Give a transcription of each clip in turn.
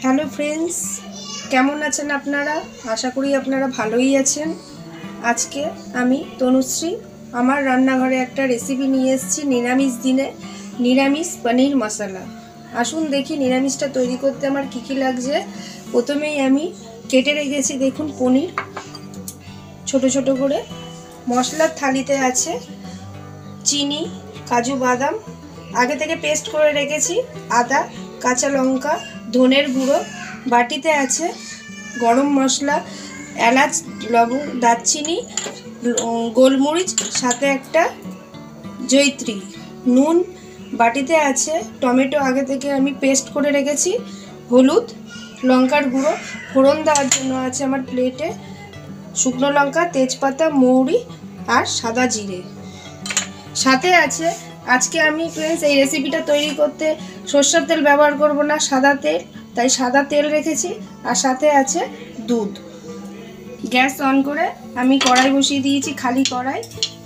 Hello friends, কেমন আছেন আপনারা? আশা করি আপনারা ভালোই আছেন। আজকে আমি তনুশ্রী আমার রান্নাঘরে একটা রেসিপি নিয়ে এসেছি নিরামিষ দিনে, নিরামিষ পনির মশলা। আসুন দেখি নিরামিষটা তৈরি করতে আমার কী কী লাগছে। প্রথমেই আমি কেটে রেখেছি দেখুন পনির ছোট ছোট করে। মশলার থালিতে আছে চিনি, কাজু বাদাম আগে থেকে পেস্ট করে রেখেছি, আদা, কাঁচা লঙ্কা, ধনের গুঁড়ো। বাটিতে আছে গরম মশলা, এলাচ, লবঙ্গ, দারচিনি, গোলমরিচ, সাথে একটা জয়িত্রী, নুন। বাটিতে আছে টমেটো আগে থেকে আমি পেস্ট করে রেখেছি, হলুদ, লঙ্কার গুঁড়ো। ফোড়ন দেওয়ার জন্য আছে আমার প্লেটে শুকনো লঙ্কা, তেজপাতা, মৌরি আর সাদা জিরে। সাথে আছে আজকে আমি ফ্রেন্ডস এই রেসিপিটা তৈরি করতে সরষের তেল ব্যবহার করব না, সাদা তেল, তাই সাদা তেল রেখেছি। আর সাথে আছে দুধ। গ্যাস অন করে আমি কড়াই বসিয়ে দিয়েছি,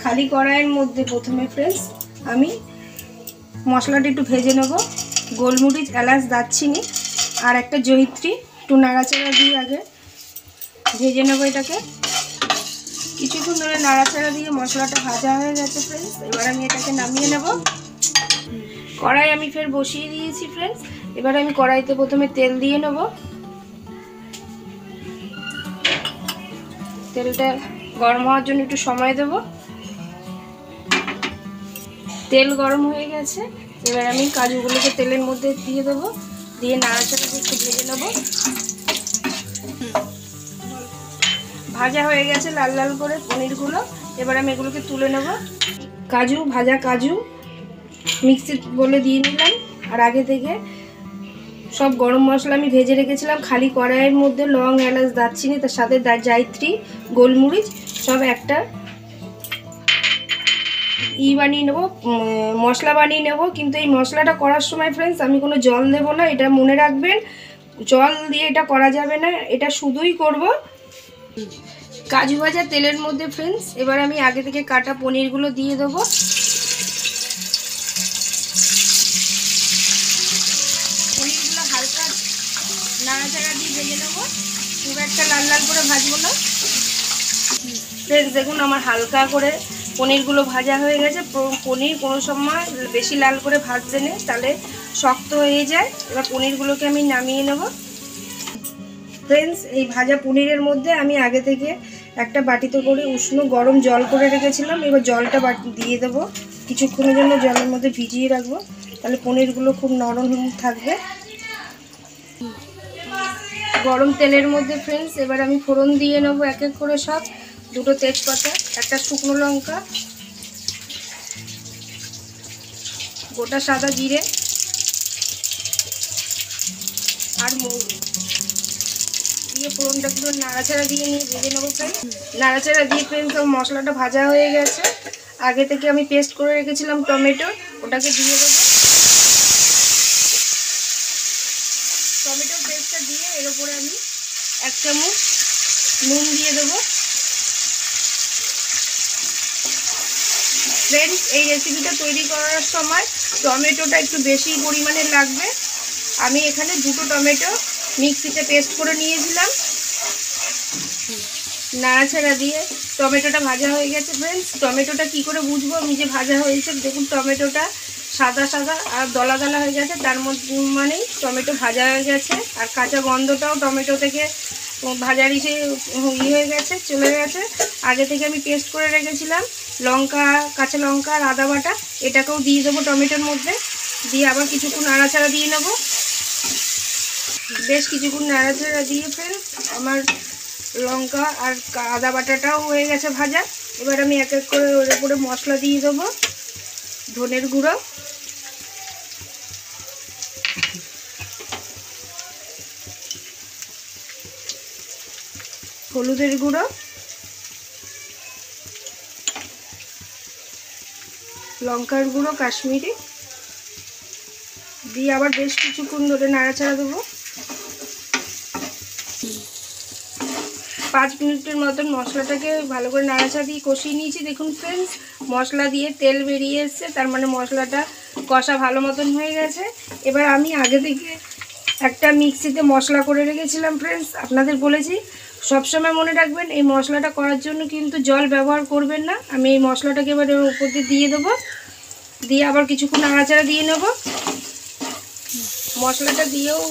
খালি কড়াইয়ের মধ্যে প্রথমে ফ্রেন্ডস আমি মশলাটা একটু ভেজে নেব। গোলমরিচ, এলাচ, দারচিনি আর একটা জয়িত্রী একটু নাড়াচাড়া দিয়ে আগে ভেজে নেব। এটাকে কিছুক্ষণ ধরে নাড়াচাড়া দিয়ে মশলাটা ভাজা হয়ে গেছে ফ্রেন্ডস। এবার আমি এটাকে নামিয়ে নেব। কড়াই আমি ফের বসিয়ে দিয়েছি ফ্রেন্ডস। এবার আমি কড়াইতে প্রথমে তেল দিয়ে নেব। তেলটা গরম হওয়ার জন্য একটু সময় দেব। তেল গরম হয়ে গেছে, এবার আমি কাজুগুলোকে তেলের মধ্যে দিয়ে দেবো, দিয়ে নাড়াচাড়া দিয়ে একটু ভেজে নেব। ভাজা হয়ে গেছে লাল লাল করে পনিরগুলো। এবার আমি এগুলোকে তুলে নেব। ভাজা কাজু মিক্সির বলে দিয়ে নিলাম। আর আগে থেকে সব গরম মশলা আমি ভেজে রেখেছিলাম খালি কড়াইয়ের মধ্যে, লং, এলাচ, দারচিনি, তার সাথে জয়িত্রী, গোলমরিচ সব একটা বানিয়ে নেবো, মশলা বানিয়ে নেব। কিন্তু এই মশলাটা করার সময় ফ্রেন্ডস আমি কোনো জল দেব না, এটা মনে রাখবেন। জল দিয়ে এটা করা যাবে না, এটা শুধুই করব কাজু ভাজা তেলের মধ্যে ফ্রেন্ডস। এবার আমি আগে থেকে কাটা পনিরগুলো দিয়ে দেবো। পনিরগুলো হালকা নাড়াচাড়া দিয়ে ভেজে নেবো, খুব একটা লাল লাল করে ভাজবো না ফ্রেন্ডস। দেখুন আমার হালকা করে পনিরগুলো ভাজা হয়ে গেছে। পনির কোনো সময় বেশি লাল করে ভাজতে নেই, তাহলে শক্ত হয়ে যায়। এবার পনিরগুলোকে আমি নামিয়ে নেব ফ্রেন্ডস। এই ভাজা পনিরের মধ্যে আমি আগে থেকে একটা বাটিতে করে উষ্ণ গরম জল করে রেখেছিলাম। এবার জলটা দিয়ে দেবো, কিছুক্ষণের জন্য জলের মধ্যে ভিজিয়ে রাখবো, তাহলে পনিরগুলো খুব নরম থাকবে। গরম তেলের মধ্যে ফ্রেন্ডস এবার আমি ফোড়ন দিয়ে নেবো এক এক করে সব। দুটো তেজপাতা, একটা শুকনো লঙ্কা, গোটা সাদা জিরে আর মৌরি দিয়ে ফোড়নটা একটু নাড়াচাড়া দিয়ে নিয়ে ভেজে নেবো ফ্রেন্ডস। নাড়াচাড়া দিয়ে ফ্রেন্ডস সব মশলাটা ভাজা হয়ে গেছে। আগে থেকে আমি পেস্ট করে রেখেছিলাম টমেটো, ওটাকে দিয়ে দেবো। টমেটোর পেস্টটা দিয়ে এর উপরে আমি 1 চামচ নুন দিয়ে দেবো। ফ্রেন্ডস এই রেসিপিটা তৈরি করার সময় টমেটোটা একটু বেশি পরিমাণে লাগবে। আমি এখানে 2টো টমেটো মিক্সিতে পেস্ট করে নিয়েছিলাম। নাড়াচাড়া দিয়ে টমেটোটা ভাজা হয়ে গেছে ফ্রেন্ডস। টমেটোটা কি করে বুঝবো আমি যে ভাজা হয়েছে? দেখুন টমেটোটা সাদা সাদা আর দলা দলা হয়ে গেছে, তার মধ্যে মানেই টমেটো ভাজা হয়ে গেছে। আর কাঁচা গন্ধটাও টমেটো থেকে ভাজার হয়ে গেছে, চলে গেছে। আগে থেকে আমি পেস্ট করে রেখেছিলাম লঙ্কা, কাঁচা লঙ্কা আর আদা বাটা, এটাকেও দিয়ে দেবো টমেটোর মধ্যে। দিয়ে আবার কিছুক্ষণ নাড়াচাড়া দিয়ে নেবো। বেশ কিছুক্ষণ নাড়াচাড়া দিয়ে ফ্রেন্ডস আমার লঙ্কা আর আদা বাটাটাও হয়ে গেছে ভাজা। এবার আমি এক এক করে ওর উপরে মশলা দিয়ে দেবো। ধনের গুঁড়ো, হলুদের গুঁড়ো, লঙ্কার গুঁড়ো কাশ্মীরি দিয়ে আবার বেশ কিছুক্ষণ ধরে নাড়াচাড়া দেবো। 5 মিনিটের মতন মশলাটাকে ভালো করে নাড়াচাড়া দিয়ে কষিয়ে নিয়েছি। দেখুন ফ্রেন্ডস মশলা দিয়ে তেল বেরিয়ে এসছে, তার মানে মশলাটা কষা ভালো মতন হয়ে গেছে। এবার আমি আগে থেকে একটা মিক্সিতে মশলা করে রেখেছিলাম ফ্রেন্ডস। আপনাদের বলেছি সবসময় মনে রাখবেন এই মশলাটা করার জন্য কিন্তু জল ব্যবহার করবেন না। আমি এই মশলাটাকে এবার ওর উপর দিয়ে দেবো, দিয়ে আবার কিছুক্ষণ নাড়াচাড়া দিয়ে নেব। মশলাটা দিয়েও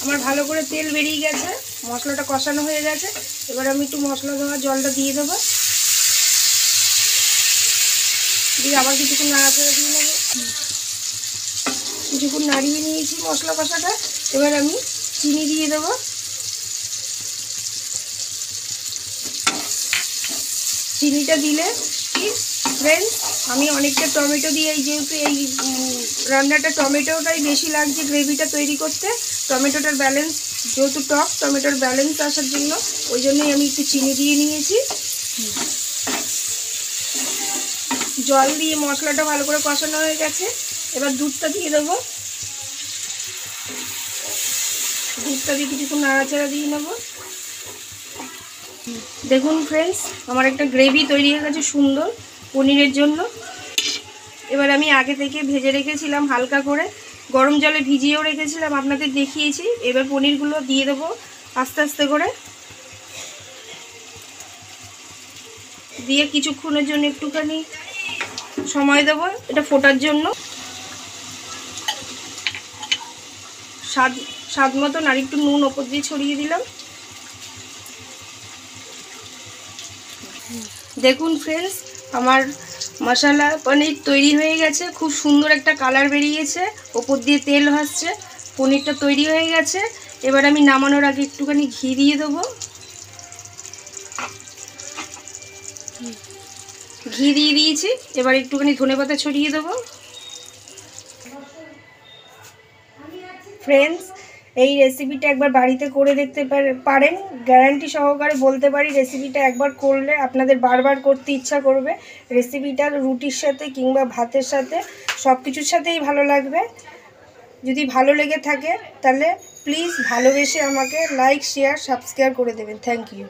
আমার ভালো করে তেল বেরিয়ে গেছে, মশলাটা কষানো হয়ে গেছে। এবার আমি একটু মশলা দেওয়া জলটা দিয়ে দেবো, দিয়ে আবার কিছুক্ষণ নাড়াচাড়া দিয়ে নেব। কিছুক্ষণ নাড়িয়ে নিয়েছি মশলা কষাটা। এবার আমি চিনি দিয়ে দেবো। চিনিটা দিলে কি ফ্রেন্ডস, আমি অনেকটা টমেটো দিয়ে, যেহেতু এই রান্নাটা টমেটোটাই বেশি লাগছে গ্রেভিটা তৈরি করতে, টমেটোটার ব্যালেন্স যেহেতু টক, টমেটোর ব্যালেন্স আসার জন্য ওই জন্যই আমি একটু চিনি দিয়ে নিয়েছি। জল দিয়ে মশলাটা ভালো করে কষানো হয়ে গেছে। এবার দুধটা দিয়ে দেবো, দুধটা দিয়ে কিছুক্ষণ নাড়াচাড়া দিয়ে নেব। দেখুন ফ্রেন্ডস, আমার একটা গ্রেভি তৈরি হয়ে গেছে সুন্দর পনিরের জন্য। এবার আমি আগে থেকে ভেজে রেখেছিলাম, হালকা করে গরম জলে ভিজিয়েও রেখেছিলাম, আপনাদের দেখিয়েছি। এবার পনিরগুলো দিয়ে দেবো আস্তে আস্তে করে, দিয়ে কিছুক্ষণের জন্য একটুখানি সময় দেবো এটা ফোটার জন্য। স্বাদ মতন আর একটু নুন ওপর দিয়ে ছড়িয়ে দিলাম। দেখুন ফ্রেন্ডস, আমার মশলা পনির তৈরি হয়ে গেছে, খুব সুন্দর একটা কালার বেরিয়েছে, ওপর দিয়ে তেল ভাসছে, পনিরটা তৈরি হয়ে গেছে। এবার আমি নামানোর আগে একটুখানি ঘি দিয়ে দেবো। ঘি দিয়ে দিয়েছি, এবার একটুখানি ধনেপাতা ছড়িয়ে দেবো। ফ্রেন্ডস, এই রেসিপিটা একবার বাড়িতে করে দেখতে পারেন, গ্যারান্টি সহকারে বলতে পারি রেসিপিটা একবার করলে আপনাদের বারবার করতে ইচ্ছা করবে। রেসিপিটা রুটির সাথে কিংবা ভাতের সাথে সব কিছুর সাথেই ভালো লাগবে। যদি ভালো লেগে থাকে তাহলে প্লিজ ভালোবেসে আমাকে লাইক, শেয়ার, সাবস্ক্রাইব করে দেবেন। Thank you.